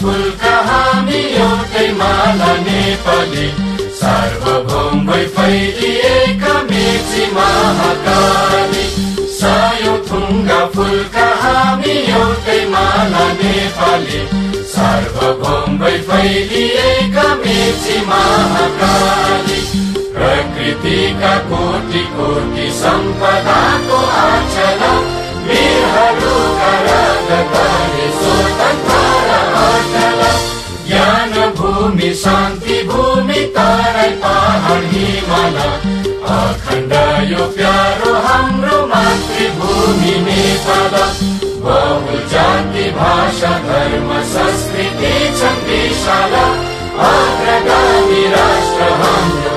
फुलका हामी एउटै माला नेपाली, सार्वभौम भई फैलिएका मेची महाकाली। सयौं थुङ्गा फुलका हामी एउटै माला नेपाली, सार्वभौम भई फैलिएका मेची महाकाली। प्रकृतिका कोटि कोटि सम्पदाको आचल, वीरहरूका रगतले स्वतन्त्र अटल। ज्ञान भूमि शान्ति भूमि तराई पहाड हिमाल, अखण्ड यो प्यारो हाम्रो मातृभूमि नेपाल। बहु जाति भाषा धर्म संस्कृति छन् विशाल, अग्रगामी राष्ट्र हाम्रो